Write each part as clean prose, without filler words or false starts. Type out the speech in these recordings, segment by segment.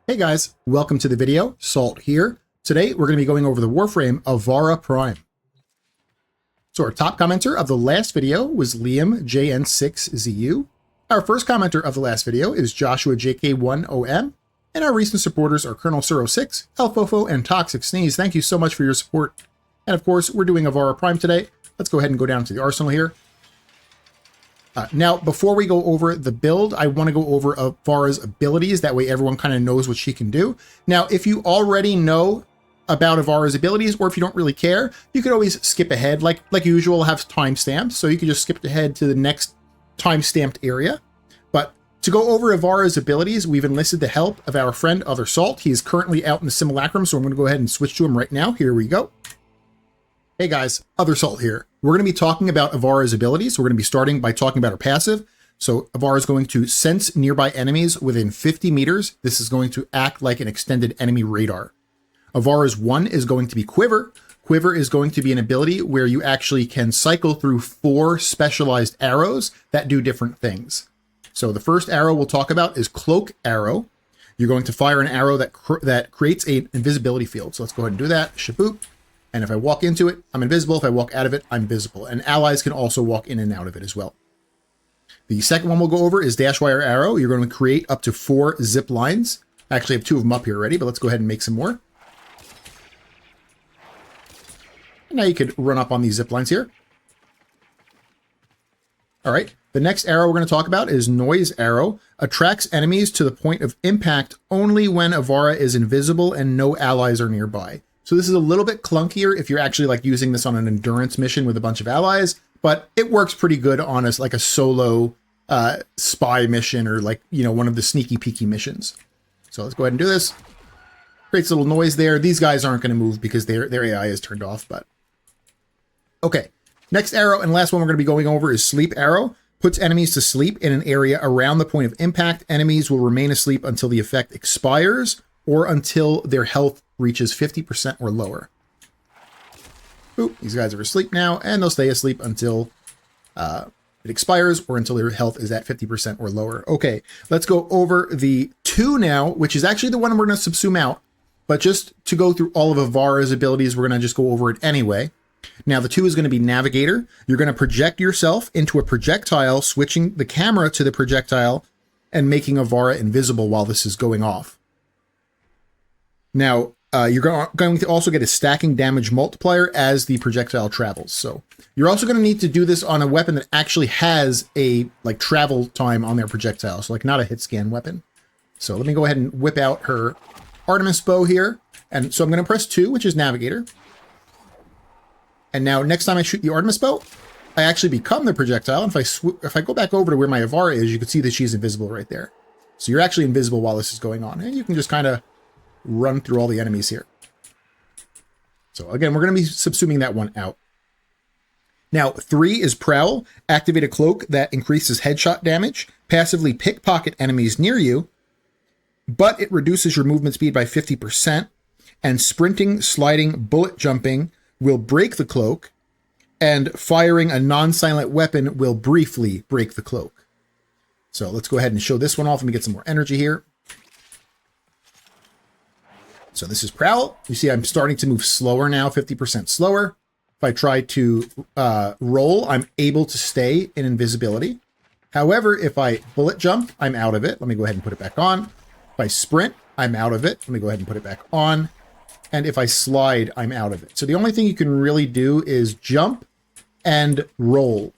Hey guys, welcome to the video. Salt here. Today we're going to be going over the Warframe Ivara Prime. So our top commenter of the last video was Liam JN6ZU. Our first commenter of the last video is Joshua JK1OM. And our recent supporters are Colonel Suro6, Elfofo, and Toxic Sneeze. Thank you so much for your support. And of course, we're doing Ivara Prime today. Let's go ahead and go down to the arsenal here. Now, before we go over the build, I want to go over Ivara's abilities. That way everyone kind of knows what she can do. Now, if you already know about Ivara's abilities, or if you don't really care, you could always skip ahead. Like usual, have timestamps. So you can just skip ahead to the next timestamped area. But to go over Ivara's abilities, we've enlisted the help of our friend, Other Salt. He is currently out in the simulacrum, so I'm going to go ahead and switch to him right now. Here we go. Hey guys, Other Salt here. We're going to be talking about Ivara's abilities. We're going to be starting by talking about her passive. So Ivara is going to sense nearby enemies within 50 meters. This is going to act like an extended enemy radar. Ivara's one is going to be Quiver. Quiver is going to be an ability where you actually can cycle through 4 specialized arrows that do different things. So the first arrow we'll talk about is Cloak Arrow. You're going to fire an arrow that creates an invisibility field. So let's go ahead and do that. Shaboop. And if I walk into it, I'm invisible. If I walk out of it, I'm visible. And allies can also walk in and out of it as well. The second one we'll go over is Dashwire Arrow. You're going to create up to 4 zip lines. I actually have 2 of them up here already, but let's go ahead and make some more. And now you could run up on these zip lines here. All right. The next arrow we're going to talk about is Noise Arrow. Attracts enemies to the point of impact only when Ivara is invisible and no allies are nearby. So this is a little bit clunkier if you're actually like using this on an endurance mission with a bunch of allies, but it works pretty good on us like a solo spy mission or like, you know, one of the sneaky peeky missions. So let's go ahead and do this. Creates a little noise there. These guys aren't going to move because their AI is turned off, but okay. Next arrow and last one we're going to be going over is Sleep Arrow. Puts enemies to sleep in an area around the point of impact. Enemies will remain asleep until the effect expires or until their health reaches 50% or lower. Boop, these guys are asleep now, and they'll stay asleep until it expires or until their health is at 50% or lower. Okay, let's go over the 2 now, which is actually the one we're going to subsume out. But just to go through all of Ivara's abilities, we're going to just go over it anyway. Now, the 2 is going to be Navigator. You're going to project yourself into a projectile, switching the camera to the projectile and making Ivara invisible while this is going off. Now, you're going to also get a stacking damage multiplier as the projectile travels. So you're also going to need to do this on a weapon that actually has a like travel time on their projectile. So like not a hit scan weapon. So let me go ahead and whip out her Artemis bow here. And so I'm going to press 2, which is Navigator. And now next time I shoot the Artemis bow, I actually become the projectile. And if I go back over to where my Ivara is, you can see that she's invisible right there. So you're actually invisible while this is going on. And you can just kind of run through all the enemies here. So again, we're going to be subsuming that one out. Now, 3 is Prowl. Activate a cloak that increases headshot damage. Passively pickpocket enemies near you, but it reduces your movement speed by 50%. And sprinting, sliding, bullet jumping will break the cloak. And firing a non-silent weapon will briefly break the cloak. So let's go ahead and show this one off. Let me get some more energy here. So this is Prowl. You see I'm starting to move slower now, 50% slower. If I try to roll, I'm able to stay in invisibility. However, if I bullet jump, I'm out of it. Let me go ahead and put it back on. If I sprint, I'm out of it. Let me go ahead and put it back on. And if I slide, I'm out of it. So the only thing you can really do is jump and roll.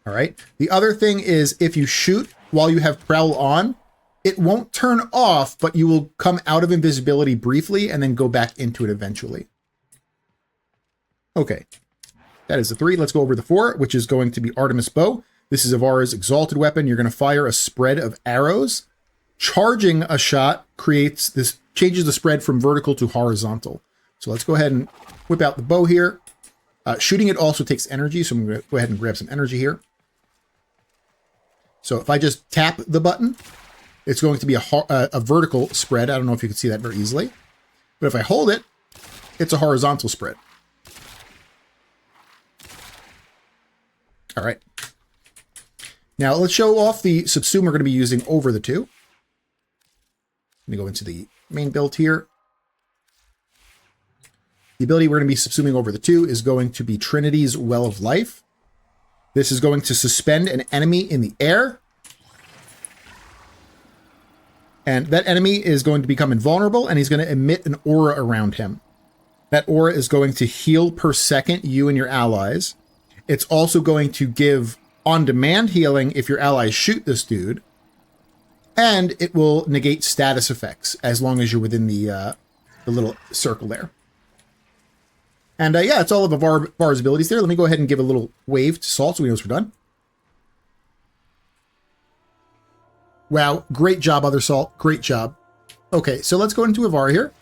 All right. The other thing is if you shoot while you have Prowl on, it won't turn off, but you will come out of invisibility briefly and then go back into it eventually. Okay, that is the 3. Let's go over the 4, which is going to be Artemis Bow. This is Ivara's exalted weapon. You're going to fire a spread of arrows. Charging a shot changes the spread from vertical to horizontal. So let's go ahead and whip out the bow here. Shooting it also takes energy, so I'm going to go ahead and grab some energy here. So if I just tap the button, it's going to be a vertical spread. I don't know if you can see that very easily. But if I hold it, it's a horizontal spread. All right. Now let's show off the subsume we're going to be using over the 2. Let me go into the main build here. The ability we're going to be subsuming over the 2 is going to be Trinity's Well of Life. This is going to suspend an enemy in the air. And that enemy is going to become invulnerable, and he's going to emit an aura around him. That aura is going to heal per second you and your allies. It's also going to give on-demand healing if your allies shoot this dude. And it will negate status effects as long as you're within the little circle there. And yeah, it's all of Ivara's abilities there. Let me go ahead and give a little wave to Salt so we know we're done. Wow, great job, Other Salt. Great job. Okay, so let's go into Ivara here.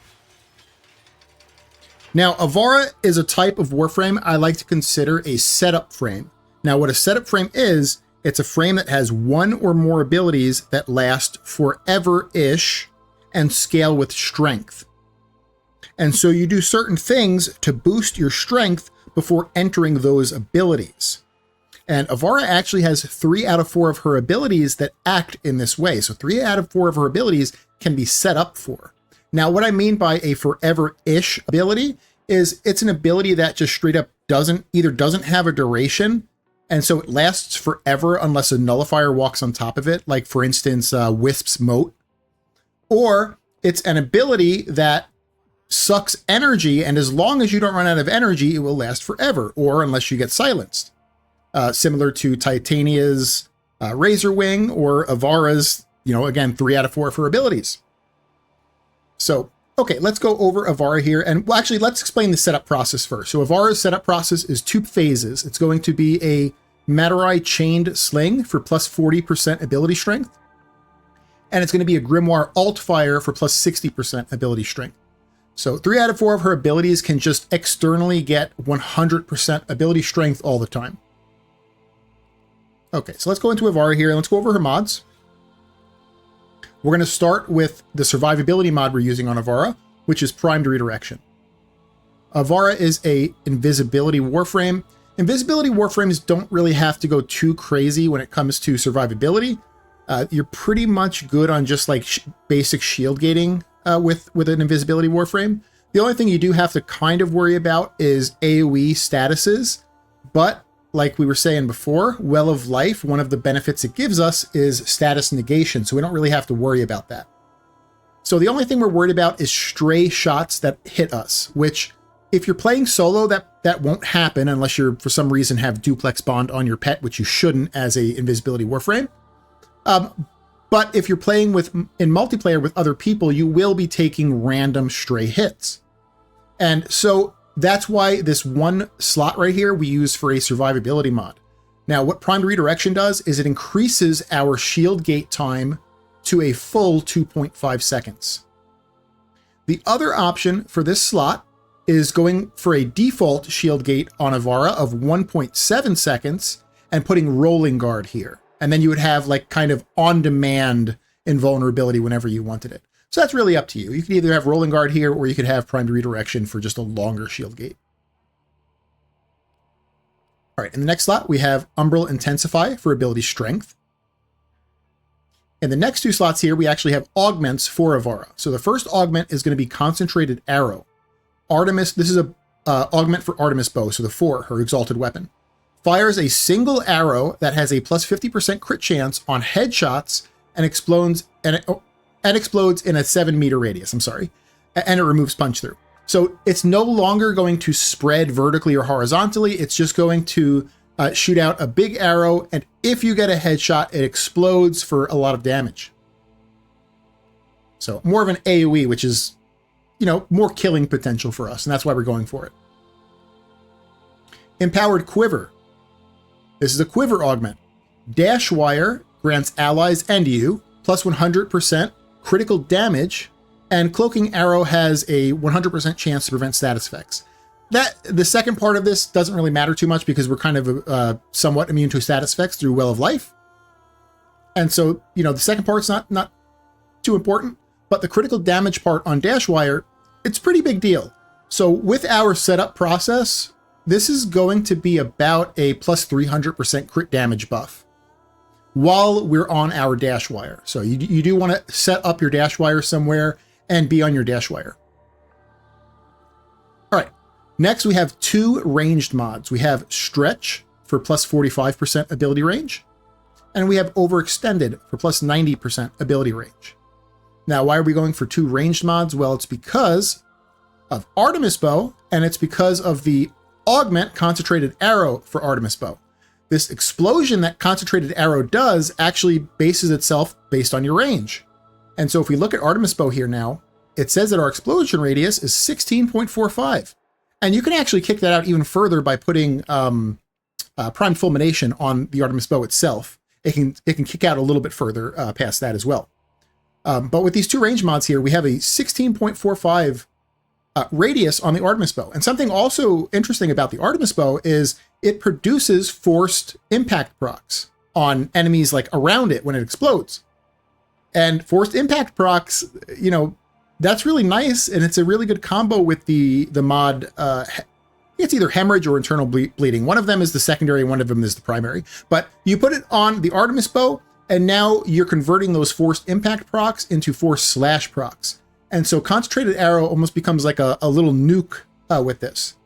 Now, Ivara is a type of Warframe I like to consider a setup frame. Now, what a setup frame is, it's a frame that has one or more abilities that last forever-ish and scale with strength. And so you do certain things to boost your strength before entering those abilities. And Ivara actually has 3 out of 4 of her abilities that act in this way. So 3 out of 4 of her abilities can be set up for. Now, what I mean by a forever-ish ability is it's an ability that just straight up doesn't have a duration, and so it lasts forever unless a nullifier walks on top of it, like, for instance, Wisp's Moat. Or it's an ability that sucks energy, and as long as you don't run out of energy, it will last forever, or unless you get silenced. Similar to Titania's Razor Wing, or Ivara's, again, 3 out of 4 of her abilities. So, okay, let's go over Ivara here. And well, actually, let's explain the setup process first. So Ivara's setup process is 2 phases. It's going to be a Matarai Chained Sling for plus 40% ability strength. And it's going to be a Grimoire Alt Fire for plus 60% ability strength. So 3 out of 4 of her abilities can just externally get 100% ability strength all the time. Okay, so let's go into Ivara here and let's go over her mods. We're going to start with the survivability mod we're using on Ivara, which is Primed Redirection. Ivara is a invisibility warframe. Invisibility warframes don't really have to go too crazy when it comes to survivability. You're pretty much good on just like basic shield gating with an invisibility warframe. The only thing you do have to kind of worry about is AoE statuses, but like we were saying before, Well of Life, one of the benefits it gives us is status negation, so we don't really have to worry about that. So the only thing we're worried about is stray shots that hit us, which if you're playing solo, that won't happen unless you're for some reason have duplex bond on your pet, which you shouldn't as a invisibility warframe. But if you're playing in multiplayer with other people, you will be taking random stray hits. And so that's why this one slot right here we use for a survivability mod. Now, what Primed Redirection does is it increases our shield gate time to a full 2.5 seconds. The other option for this slot is going for a default shield gate on Ivara of 1.7 seconds and putting Rolling Guard here. And then you would have like kind of on-demand invulnerability whenever you wanted it. So that's really up to you. You could either have Rolling Guard here, or you could have Primed Redirection for just a longer shield gate. All right, in the next slot, we have Umbral Intensify for ability strength. In the next 2 slots here, we actually have augments for Ivara. So the first augment is going to be Concentrated Arrow. Artemis, this is a augment for Artemis Bow, so the 4, her exalted weapon. Fires a single arrow that has a plus 50% crit chance on headshots and explodes in a 7-meter radius, and it removes punch through. So it's no longer going to spread vertically or horizontally, it's just going to shoot out a big arrow, and if you get a headshot, it explodes for a lot of damage. So more of an AoE, which is, more killing potential for us, and that's why we're going for it. Empowered Quiver. This is a quiver augment. Dash Wire grants allies and you plus 100% critical damage, and Cloaking Arrow has a 100% chance to prevent status effects. The second part of this doesn't really matter too much because we're kind of somewhat immune to status effects through Well of Life. And so, the second part's not too important, but the critical damage part on Dash Wire, it's a pretty big deal. So with our setup process, this is going to be about a plus 300% crit damage buff. while we're on our dash wire. So you do want to set up your dash wire somewhere and be on your dash wire. All right, next we have 2 ranged mods. We have Stretch for plus 45% ability range, and we have Overextended for plus 90% ability range. Now, why are we going for 2 ranged mods? Well, it's because of Artemis Bow, and it's because of the Augment Concentrated Arrow for Artemis Bow. This explosion that Concentrated Arrow does actually bases itself based on your range. And so if we look at Artemis Bow here now, it says that our explosion radius is 16.45. And you can actually kick that out even further by putting Primed Fulmination on the Artemis Bow itself. It can kick out a little bit further past that as well. But with these 2 range mods here, we have a 16.45 radius on the Artemis Bow. And something also interesting about the Artemis Bow is it produces forced impact procs on enemies like around it when it explodes. And forced impact procs, you know, that's really nice, and it's a really good combo with the mod. It's either hemorrhage or internal bleeding. One of them is the secondary, one of them is the primary. But you put it on the Artemis Bow, and now you're converting those forced impact procs into forced slash procs. And so Concentrated Arrow almost becomes like a little nuke with this.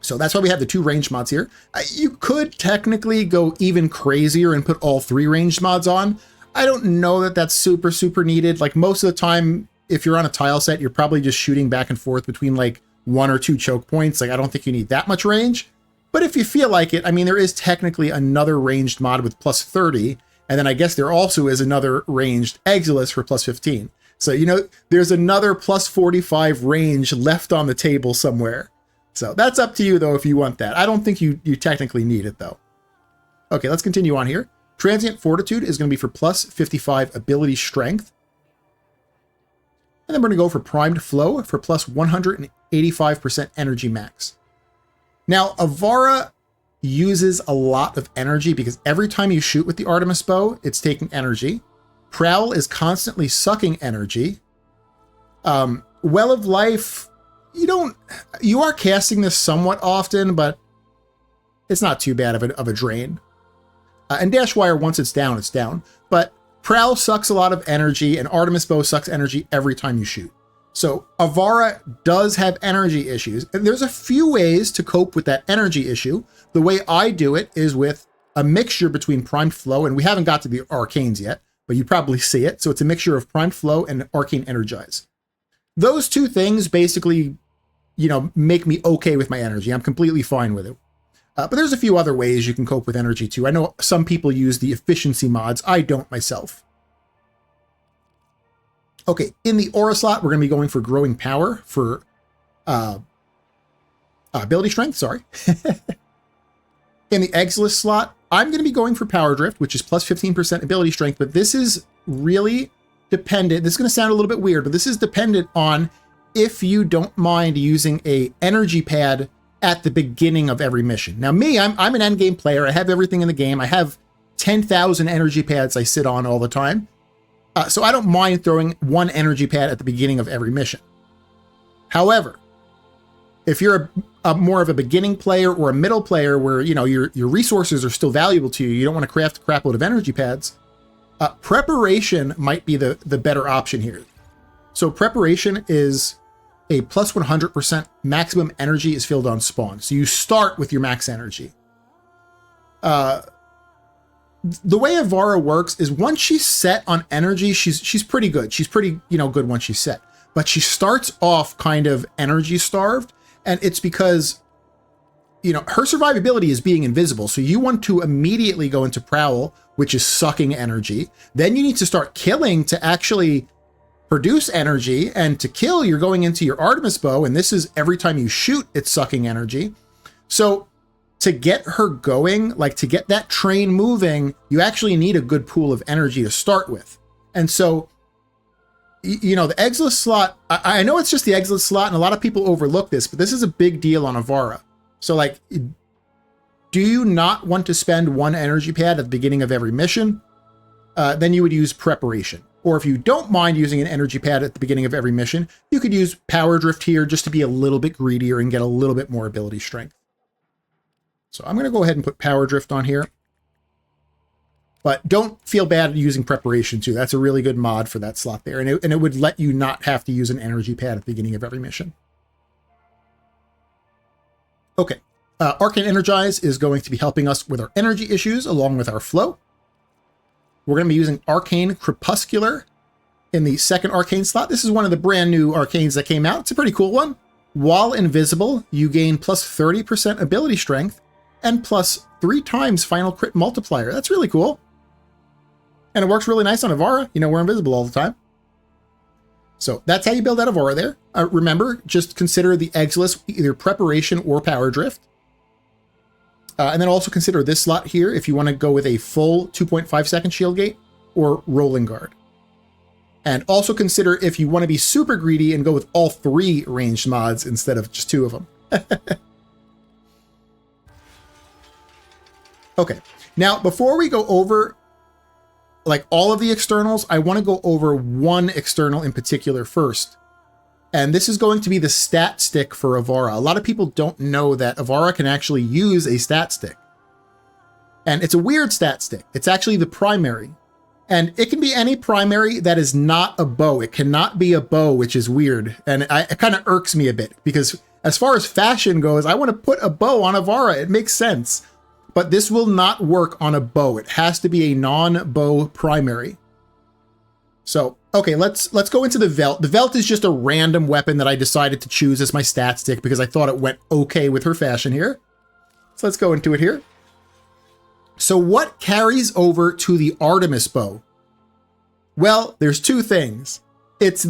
So that's why we have the 2 ranged mods here. You could technically go even crazier and put all 3 ranged mods on. I don't know that that's super, super needed. Like most of the time, if you're on a tile set, you're probably just shooting back and forth between like 1 or 2 choke points. Like I don't think you need that much range. But if you feel like it, I mean, there is technically another ranged mod with plus 30. And then I guess there also is another ranged Exilis for plus 15. So, you know, there's another plus 45 range left on the table somewhere. So that's up to you, though, if you want that. I don't think you technically need it, though. Okay, let's continue on here. Transient Fortitude is going to be for plus 55 ability strength. And then we're going to go for Primed Flow for plus 185% energy max. Now, Ivara uses a lot of energy because every time you shoot with the Artemis Bow, it's taking energy. Prowl is constantly sucking energy. Well of Life, you are casting this somewhat often, but it's not too bad of a drain. And Dash Wire, once it's down, it's down. But Prowl sucks a lot of energy, and Artemis Bow sucks energy every time you shoot. So Ivara does have energy issues. And there's a few ways to cope with that energy issue. The way I do it is with a mixture between Primed Flow, and we haven't got to the Arcanes yet, but you probably see it. So it's a mixture of Primed Flow and Arcane Energize. Those 2 things basically, you know, make me okay with my energy. I'm completely fine with it. But there's a few other ways you can cope with energy too. I know some people use the efficiency mods. I don't myself. Okay, in the Aura slot, we're going to be going for Growing Power for ability strength, sorry. In the Exilis slot, I'm going to be going for Power Drift, which is plus 15% ability strength, but this is really dependent. This is going to sound a little bit weird, but this is dependent on if you don't mind using a energy pad at the beginning of every mission. Now me, I'm an endgame player. I have everything in the game. I have 10,000 energy pads I sit on all the time. So I don't mind throwing 1 energy pad at the beginning of every mission. However, if you're a more of a beginning player or a middle player where, you know, your resources are still valuable to you, you don't want to craft a crap load of energy pads, Preparation might be the better option here. So Preparation is a plus 100% maximum energy is filled on spawn. So you start with your max energy. The way Ivara works is once she's set on energy, she's pretty good. She's pretty, good once she's set. But she starts off kind of energy starved, and it's because, her survivability is being invisible. So you want to immediately go into Prowl, which is sucking energy. Then you need to start killing to actually produce energy, and to kill, you're going into your Artemis Bow, and this is every time you shoot, it's sucking energy. So to get her going, like to get that train moving, you actually need a good pool of energy to start with. And so, the Exilis slot, I know it's just the Exilis slot, and a lot of people overlook this, but this is a big deal on Ivara. So like, do you not want to spend 1 energy pad at the beginning of every mission? Then you would use Preparation. Or if you don't mind using an energy pad at the beginning of every mission, you could use Power Drift here just to be a little bit greedier and get a little bit more ability strength. So I'm going to go ahead and put Power Drift on here. But don't feel bad using preparation too. That's a really good mod for that slot there. And it would let you not have to use an energy pad at the beginning of every mission. Okay. Arcane Energize is going to be helping us with our energy issues along with our flow. We're going to be using Arcane Crepuscular in the second Arcane slot. This is one of the brand new Arcanes that came out. It's a pretty cool one. While invisible, you gain plus 30% ability strength and plus 3 times final crit multiplier. That's really cool. And it works really nice on Ivara. You know, we're invisible all the time. So that's how you build out Ivara there. Remember, just consider the Exilis either preparation or power drift. And then also consider this slot here if you want to go with a full 2.5 second shield gate or rolling guard. And also consider if you want to be super greedy and go with all 3 ranged mods instead of just 2 of them. Okay, now before we go over like all of the externals, I want to go over one external in particular first. And this is going to be the stat stick for Ivara. A lot of people don't know that Ivara can actually use a stat stick. And it's a weird stat stick. It's actually the primary. And it can be any primary that is not a bow. It cannot be a bow, which is weird. And it kind of irks me a bit because as far as fashion goes, I want to put a bow on Ivara. It makes sense. But this will not work on a bow. It has to be a non-bow primary. So, okay, let's go into the Velt. The Velt is just a random weapon that I decided to choose as my stat stick because I thought it went okay with her fashion here. So let's go into it here. So what carries over to the Artemis bow? Well, there's 2 things. It's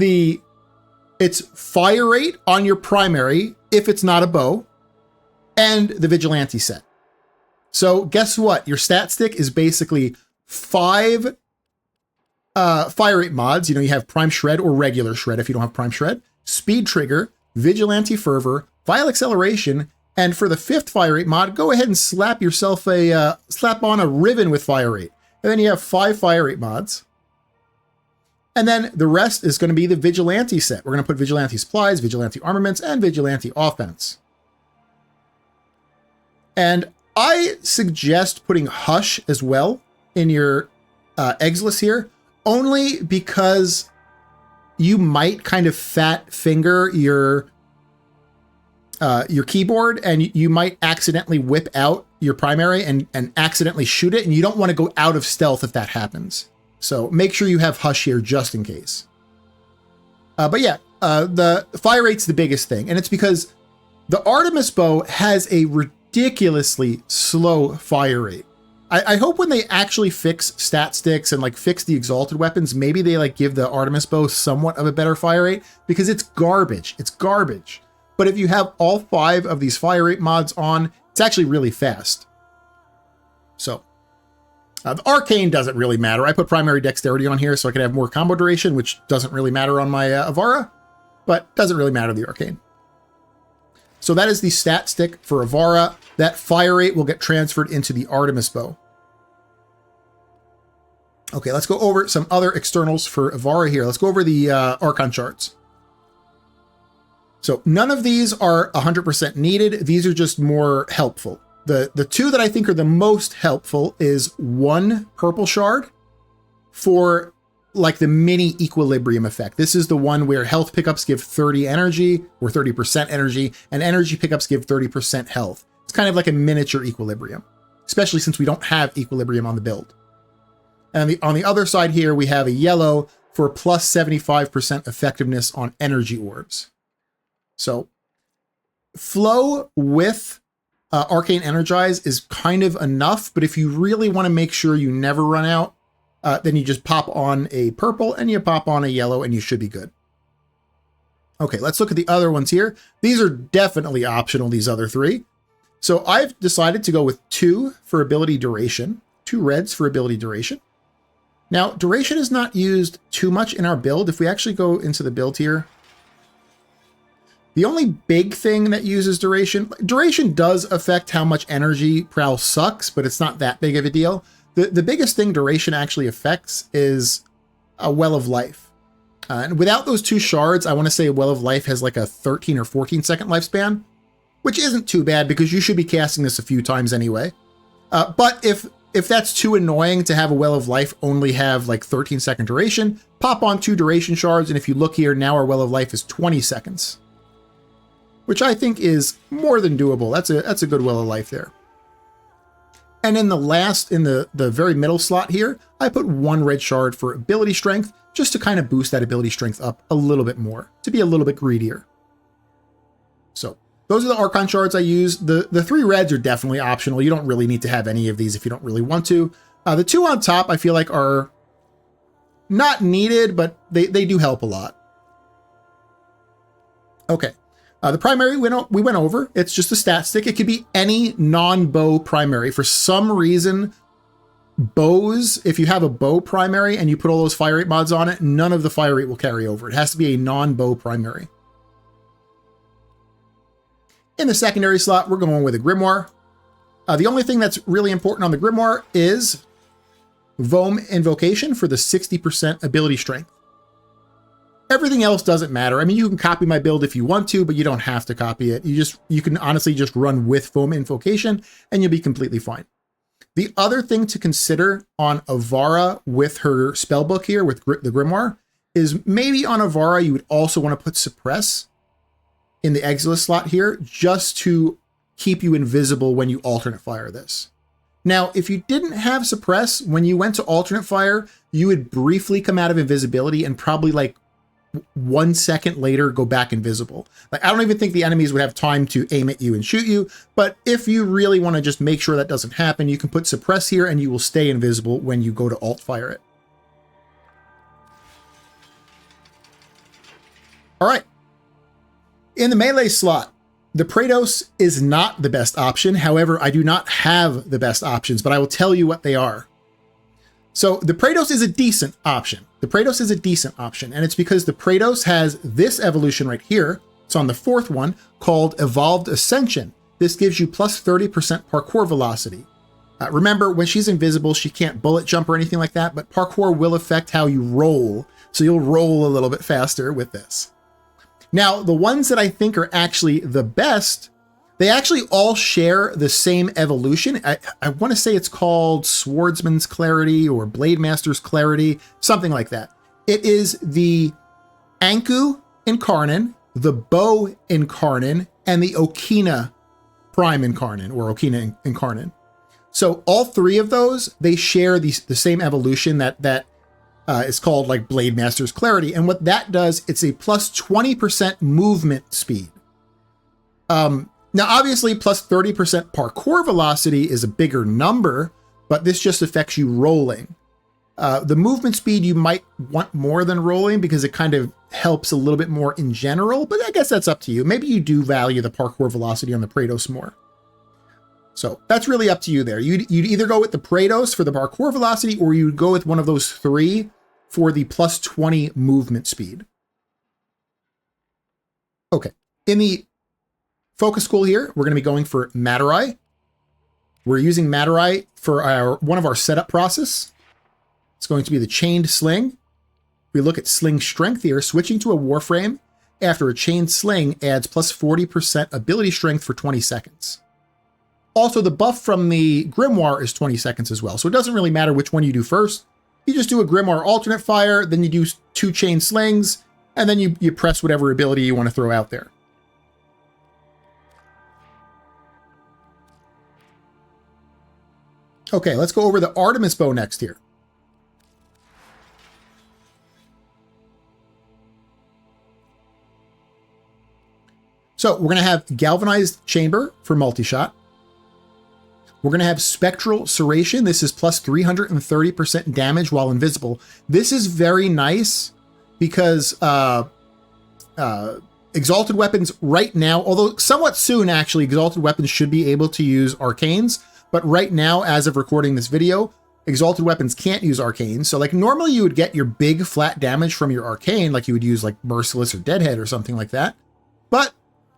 fire rate on your primary if it's not a bow, and the Vigilante set. So guess what? Your stat stick is basically 5 fire rate mods. You know, you have Prime Shred or regular Shred if you don't have Prime Shred, Speed Trigger, Vigilante Fervor, Vile Acceleration, and for the 5th fire rate mod, go ahead and slap yourself slap on a Riven with fire rate. And then you have 5 fire rate mods. And then the rest is going to be the Vigilante set. We're going to put Vigilante Supplies, Vigilante Armaments, and Vigilante Offense. And I suggest putting Hush as well in your Exilis here, only because you might kind of fat finger your keyboard and you might accidentally whip out your primary and accidentally shoot it, and you don't want to go out of stealth if that happens. So make sure you have Hush here just in case. But yeah, the fire rate's the biggest thing, and it's because the Artemis bow has a ridiculously slow fire rate. I hope when they actually fix stat sticks and like fix the exalted weapons, maybe they like give the Artemis bow somewhat of a better fire rate, because it's garbage. It's garbage. But if you have all 5 of these fire rate mods on, it's actually really fast. So the Arcane doesn't really matter. I put primary dexterity on here so I can have more combo duration, which doesn't really matter on my Ivara, but doesn't really matter the Arcane. So that is the stat stick for Ivara. That fire rate will get transferred into the Artemis bow. Okay, let's go over some other externals for Ivara here. Let's go over the Archon charts. So none of these are 100% needed. These are just more helpful. The 2 that I think are the most helpful is 1 purple shard for like the mini equilibrium effect. This is the one where health pickups give 30 energy or 30% energy, and energy pickups give 30% health. It's kind of like a miniature equilibrium, especially since we don't have equilibrium on the build. And on the other side here, we have a yellow for plus 75% effectiveness on energy orbs. So flow with Arcane Energize is kind of enough, but if you really want to make sure you never run out, then you just pop on a purple and you pop on a yellow and you should be good. Okay, let's look at the other ones here. These are definitely optional, these other 3. So I've decided to go with 2 for ability duration, 2 reds for ability duration. Now, duration is not used too much in our build. If we actually go into the build here, the only big thing that uses duration does affect how much energy Prowl sucks, but it's not that big of a deal. The biggest thing duration actually affects is a Well of Life. And without those 2 shards, I want to say a Well of Life has like a 13 or 14 second lifespan, which isn't too bad because you should be casting this a few times anyway. But if if that's too annoying to have a Well of Life only have like 13-second duration, pop on 2 duration shards, and if you look here, now our Well of Life is 20 seconds. Which I think is more than doable. That's a good Well of Life there. And in the very middle slot here, I put 1 red shard for ability strength, just to kind of boost that ability strength up a little bit more, to be a little bit greedier. So those are the Archon shards I use. The 3 reds are definitely optional. You don't really need to have any of these if you don't really want to. The 2 on top I feel like are not needed, but they do help a lot. Okay. The primary we went over. It's just a stat stick. It could be any non-bow primary. For some reason, bows, if you have a bow primary and you put all those fire rate mods on it, none of the fire rate will carry over. It has to be a non-bow primary. In the secondary slot, we're going with a Grimoire. The only thing that's really important on the Grimoire is Voam Invocation for the 60% ability strength. Everything else doesn't matter. I mean, you can copy my build if you want to, but you don't have to copy it. You can honestly just run with Voam Invocation and you'll be completely fine. The other thing to consider on Ivara with her spellbook here, with the Grimoire, is maybe on Ivara you would also want to put Suppress in the Exilus slot here, just to keep you invisible when you alternate fire this. Now, if you didn't have Suppress, when you went to alternate fire, you would briefly come out of invisibility and probably like 1 second later go back invisible. Like, I don't even think the enemies would have time to aim at you and shoot you, but if you really want to just make sure that doesn't happen, you can put Suppress here and you will stay invisible when you go to alt fire it. All right. In the melee slot, the Praetos is not the best option. However, I do not have the best options, but I will tell you what they are. So the Praetos is a decent option. The Praetos is a decent option, and it's because the Praetos has this evolution right here. It's on the 4th one, called Evolved Ascension. This gives you plus 30% parkour velocity. Remember, when she's invisible, she can't bullet jump or anything like that, but parkour will affect how you roll, so you'll roll a little bit faster with this. Now, the ones that I think are actually the best, they actually all share the same evolution. I want to say it's called Swordsman's Clarity or Blade Master's Clarity, something like that. It is the Anku Incarnon, the Bow Incarnon, and the Okina Prime Incarnon or Okina Incarnon. So all 3 of those, they share the same evolution that is called like Blade Master's Clarity. And what that does, it's a plus 20% movement speed. Now, obviously, plus 30% parkour velocity is a bigger number, but this just affects you rolling. The movement speed you might want more than rolling because it kind of helps a little bit more in general, but I guess that's up to you. Maybe you do value the parkour velocity on the Praetos more. So that's really up to you there. You'd either go with the Praetos for the parkour velocity, or you'd go with one of those 3 for the plus 20 movement speed. Okay, in the Focus School here, we're going to be going for Materai. We're using Materai for one of our setup process. It's going to be the Chained Sling. We look at Sling Strength here. Switching to a Warframe after a Chained Sling adds plus 40% ability strength for 20 seconds. Also, the buff from the Grimoire is 20 seconds as well, so it doesn't really matter which one you do first. You just do a Grimoire alternate fire, then you do 2 Chained Slings, and then you press whatever ability you want to throw out there. Okay, let's go over the Artemis bow next here. So we're going to have Galvanized Chamber for multi-shot. We're going to have Spectral Serration. This is plus 330% damage while invisible. This is very nice because Exalted Weapons right now, although somewhat soon actually, Exalted Weapons should be able to use Arcanes. But right now, as of recording this video, Exalted Weapons can't use Arcanes. So like normally you would get your big flat damage from your Arcane, like you would use like Merciless or Deadhead or something like that. But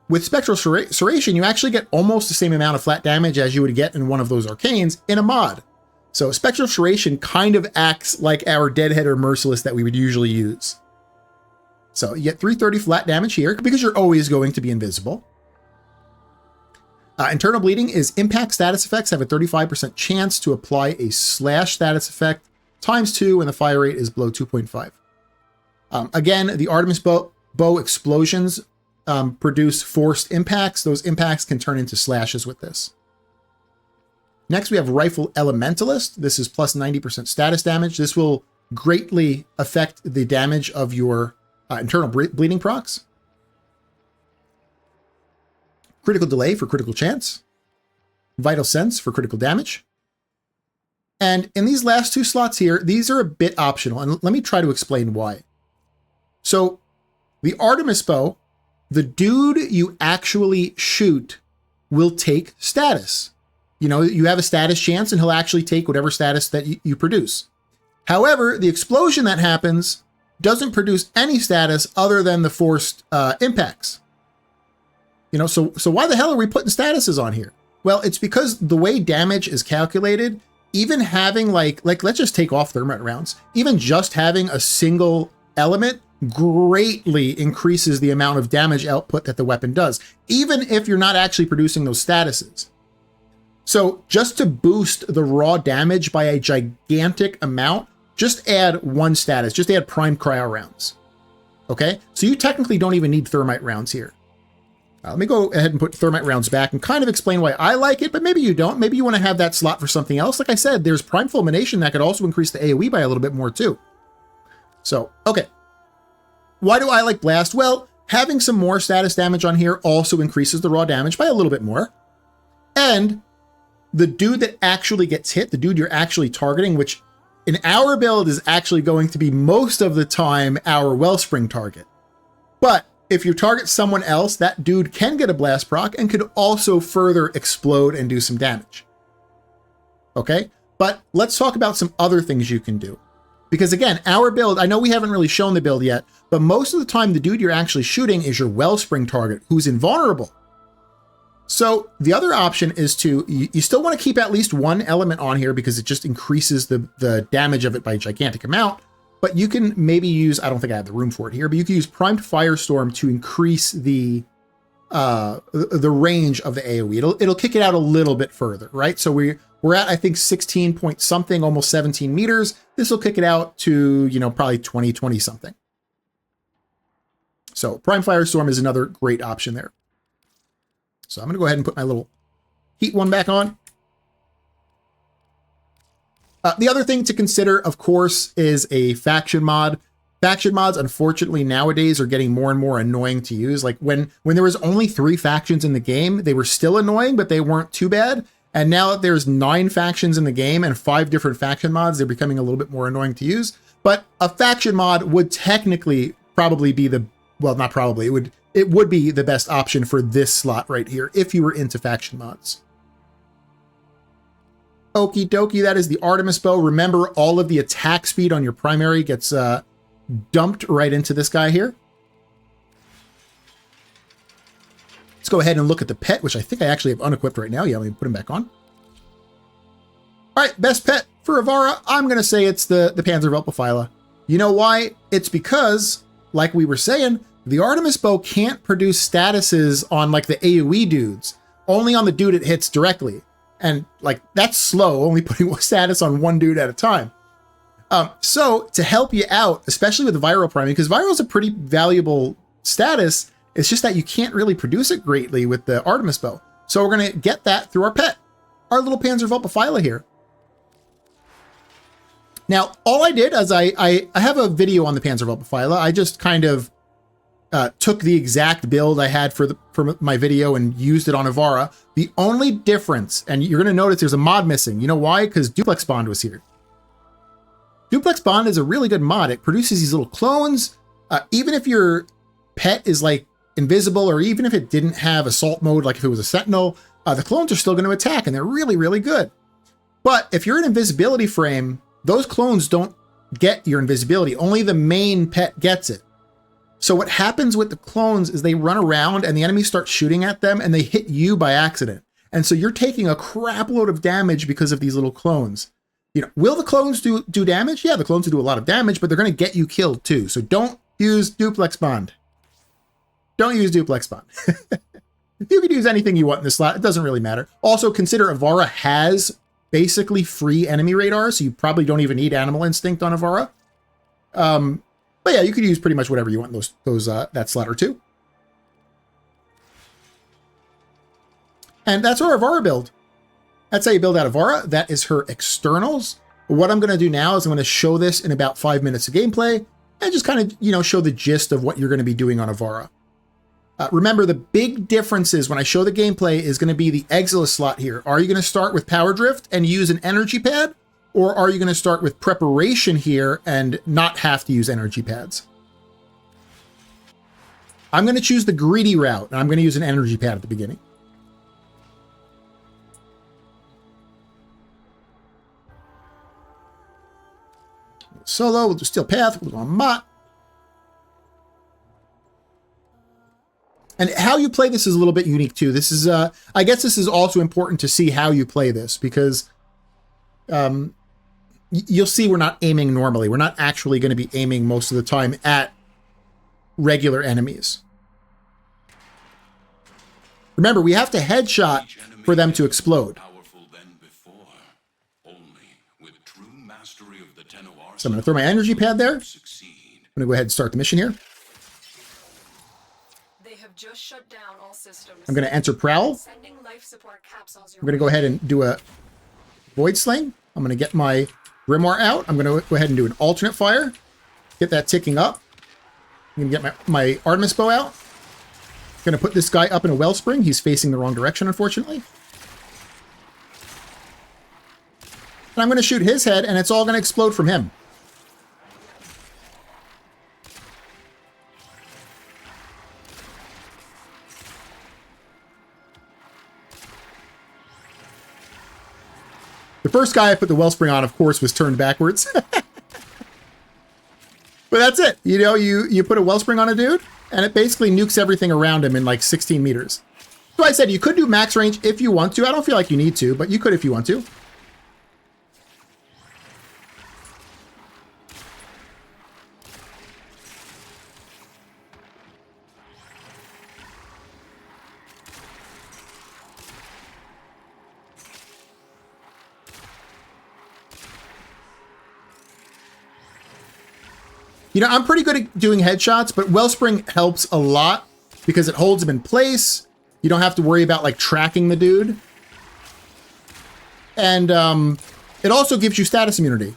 with Spectral Serration, you actually get almost the same amount of flat damage as you would get in one of those Arcanes in a mod. So Spectral Serration kind of acts like our Deadhead or Merciless that we would usually use. So you get 330 flat damage here because you're always going to be invisible. Internal bleeding is impact status effects have a 35% chance to apply a slash status effect ×2 when the fire rate is below 2.5. Again, the Artemis bow explosions produce forced impacts. Those impacts can turn into slashes with this. Next, we have Rifle Elementalist. This is plus 90% status damage. This will greatly affect the damage of your internal bleeding procs. Critical Delay for critical chance. Vital Sense for critical damage. And in these last two slots here, these are a bit optional, and let me try to explain why. So the Artemis bow, the dude you actually shoot will take status. You know, you have a status chance and he'll actually take whatever status that you produce. However, the explosion that happens doesn't produce any status other than the forced impacts. You know, so why the hell are we putting statuses on here? Well, it's because the way damage is calculated, even having like let's just take off thermite rounds, even just having a single element greatly increases the amount of damage output that the weapon does, even if you're not actually producing those statuses. So just to boost the raw damage by a gigantic amount, just add one status, just add prime cryo rounds. Okay, so you technically don't even need thermite rounds here. Let me go ahead and put thermite rounds back and kind of explain why I like it, but maybe you don't. Maybe you want to have that slot for something else. Like I said, there's prime fulmination that could also increase the AoE by a little bit more too. So, okay. Why do I like Blast? Well, having some more status damage on here also increases the raw damage by a little bit more. And the dude that actually gets hit, the dude you're actually targeting, which in our build is actually going to be most of the time our Wellspring target. But if you target someone else, that dude can get a blast proc and could also further explode and do some damage. Okay, but let's talk about some other things you can do. Because again, our build, I know we haven't really shown the build yet, but most of the time the dude you're actually shooting is your Wellspring target who's invulnerable. So the other option is you still want to keep at least one element on here because it just increases the damage of it by a gigantic amount. But you can maybe use, I don't think I have the room for it here, but you can use Primed Firestorm to increase the range of the AoE. It'll kick it out a little bit further, right? So we're at, I think, 16 point something, almost 17 meters. This will kick it out to, you know, probably 20 something. So Prime Firestorm is another great option there. So I'm going to go ahead and put my little heat one back on. The other thing to consider, of course, is a faction mod. Faction mods, unfortunately, nowadays are getting more and more annoying to use. Like when there was only 3 factions in the game, they were still annoying, but they weren't too bad. And now that there's 9 factions in the game and 5 different faction mods, they're becoming a little bit more annoying to use. But a faction mod would technically probably be not probably, it would be the best option for this slot right here if you were into faction mods. Okie dokie, that is the Artemis bow. Remember, all of the attack speed on your primary gets dumped right into this guy here. Let's go ahead and look at the pet, which I think I actually have unequipped right now. Yeah, let me put him back on. All right, best pet for Ivara, I'm going to say it's the Panzerweltbefeile. You know why? It's because, like we were saying, the Artemis bow can't produce statuses on like the AoE dudes, only on the dude it hits directly. And like, that's slow, only putting status on one dude at a time. So to help you out, especially with the viral priming, because viral is a pretty valuable status, it's just that you can't really produce it greatly with the Artemis bow. So we're going to get that through our pet, our little Panzerweltbefeile here. Now, all I did is I have a video on the Panzerweltbefeile. I just kind of took the exact build I had for my video and used it on Ivara. The only difference, and you're going to notice there's a mod missing. You know why? Because Duplex Bond was here. Duplex Bond is a really good mod. It produces these little clones. Even if your pet is like invisible, or even if it didn't have assault mode, like if it was a sentinel, the clones are still going to attack, and they're really, really good. But if you're in invisibility frame, those clones don't get your invisibility. Only the main pet gets it. So what happens with the clones is they run around and the enemy starts shooting at them and they hit you by accident. And so you're taking a crap load of damage because of these little clones. You know, will the clones do damage? Yeah, the clones will do a lot of damage, but they're going to get you killed too. So don't use Duplex Bond. Don't use Duplex Bond. You could use anything you want in this slot. It doesn't really matter. Also, consider Ivara has basically free enemy radar, so you probably don't even need Animal Instinct on Ivara. But yeah, you could use pretty much whatever you want in that slot or two. And that's our Ivara build. That's how you build out Ivara. That is her externals. What I'm going to do now is I'm going to show this in about 5 minutes of gameplay and just kind of, you know, show the gist of what you're going to be doing on Ivara. Remember, the big difference is when I show the gameplay is going to be the Exilus slot here. Are you going to start with Power Drift and use an energy pad? Or are you going to start with preparation here and not have to use energy pads? I'm going to choose the greedy route, and I'm going to use an energy pad at the beginning. Solo, we'll do Steel Path, we'll go on Mott. And how you play this is a little bit unique too. This is, I guess this is also important to see how you play this because you'll see we're not aiming normally. We're not actually going to be aiming most of the time at regular enemies. Remember, we have to headshot for them to explode. So I'm going to throw my energy pad there. I'm going to go ahead and start the mission here. Just shut down all systems. I'm going to enter Prowl. I'm going to go ahead and do a Void Sling. I'm going to get my Grimoire out. I'm going to go ahead and do an alternate fire. Get that ticking up. I'm going to get my Artemis Bow out. I'm going to put this guy up in a Wellspring. He's facing the wrong direction, unfortunately. And I'm going to shoot his head, and it's all going to explode from him. The first guy I put the Wellspring on, of course, was turned backwards. But that's it. You know, you put a Wellspring on a dude, and it basically nukes everything around him in like 16 meters. So I said you could do max range if you want to. I don't feel like you need to, but you could if you want to. You know, I'm pretty good at doing headshots, but Wellspring helps a lot because it holds him in place. You don't have to worry about like tracking the dude. And it also gives you status immunity.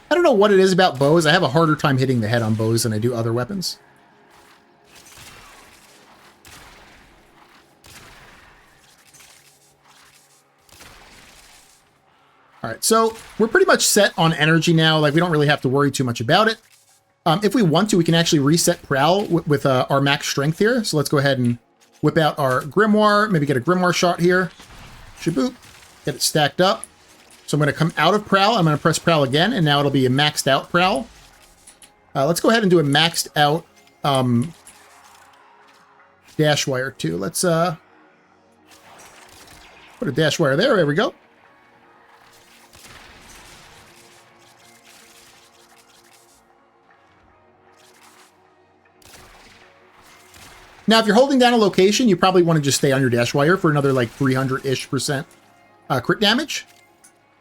I don't know what it is about bows. I have a harder time hitting the head on bows than I do other weapons. All right, so we're pretty much set on energy now. Like, we don't really have to worry too much about it. If we want to, we can actually reset Prowl with our max strength here. So let's go ahead and whip out our Grimoire, maybe get a Grimoire shot here. Shaboop, get it stacked up. So I'm going to come out of Prowl. I'm going to press Prowl again, and now it'll be a maxed out Prowl. Let's go ahead and do a maxed out dash wire too. Let's put a dash wire there. There we go. Now, if you're holding down a location, you probably want to just stay on your dash wire for another like 300-ish% crit damage.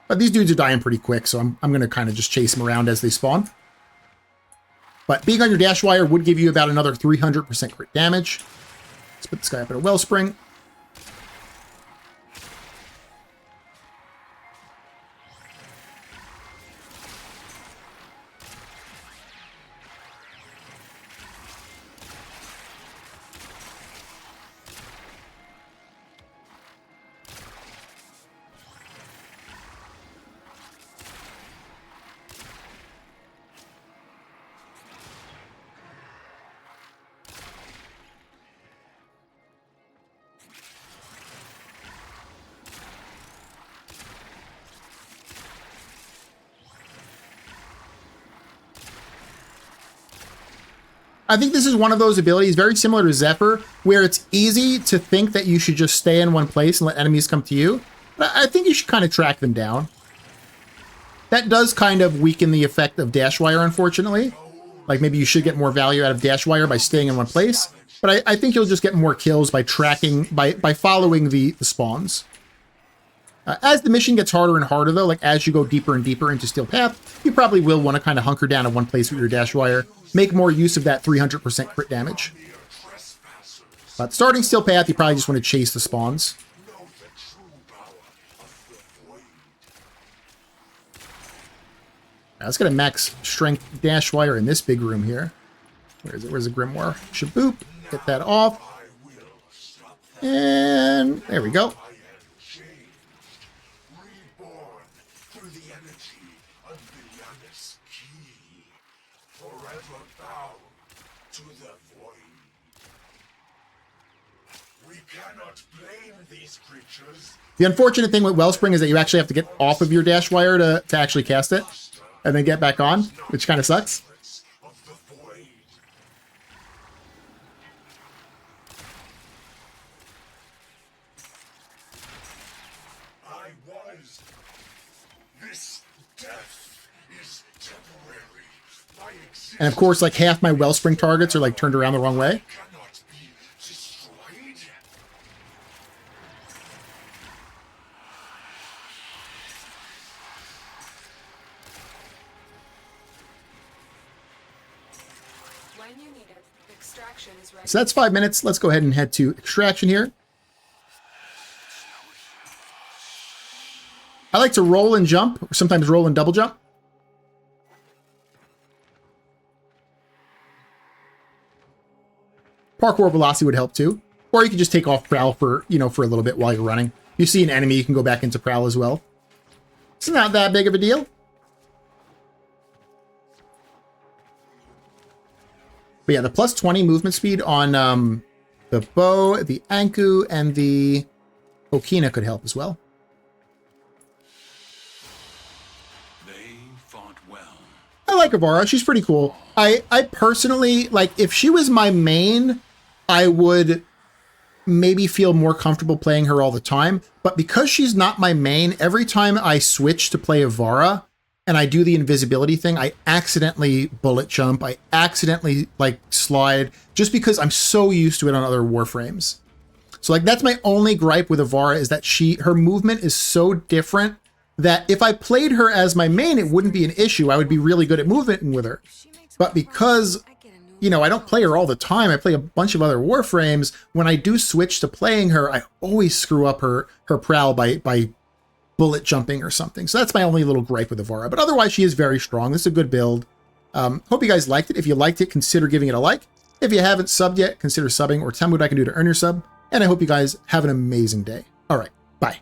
But these dudes are dying pretty quick, so I'm going to kind of just chase them around as they spawn. But being on your dash wire would give you about another 300% crit damage. Let's put this guy up in a Wellspring. I think this is one of those abilities very similar to Zephyr, where it's easy to think that you should just stay in one place and let enemies come to you. But I think you should kind of track them down. That does kind of weaken the effect of Dashwire, unfortunately. Like maybe you should get more value out of Dashwire by staying in one place. But I think you'll just get more kills by tracking, by following the spawns. As the mission gets harder and harder, though, like as you go deeper and deeper into Steel Path, you probably will want to kind of hunker down in one place with your Dashwire, make more use of that 300% crit damage. But starting Steel Path, you probably just want to chase the spawns. Now, let's get a max strength Dashwire in this big room here. Where is it? Where's the Grimoire? Shaboop. Get that off. And there we go. The unfortunate thing with Wellspring is that you actually have to get off of your Dashwire to actually cast it, and then get back on, which kind of sucks. And of course, like half my Wellspring targets are like turned around the wrong way. So that's 5 minutes. Let's go ahead and head to extraction here. I like to roll and jump, or sometimes roll and double jump. Parkour velocity would help too. Or you can just take off Prowl for, for a little bit while you're running. You see an enemy, you can go back into Prowl as well. It's not that big of a deal. But yeah, the plus 20 movement speed on the bow, the Anku, and the Okina could help as well. They fought well. I like Ivara. She's pretty cool. I personally, like, if she was my main, I would maybe feel more comfortable playing her all the time. But because she's not my main, every time I switch to play Ivara, and I do the invisibility thing, I accidentally bullet jump, I accidentally like slide, just because I'm so used to it on other Warframes. So like that's my only gripe with Ivara, is that her movement is so different that if I played her as my main, it wouldn't be an issue. I would be really good at moving with her. But because, I don't play her all the time, I play a bunch of other Warframes, when I do switch to playing her, I always screw up her Prowl by bullet jumping or something. So that's my only little gripe with Ivara. But otherwise, she is very strong. This is a good build. Hope you guys liked it. If you liked it, consider giving it a like. If you haven't subbed yet, consider subbing, or tell me what I can do to earn your sub. And I hope you guys have an amazing day. All right, bye.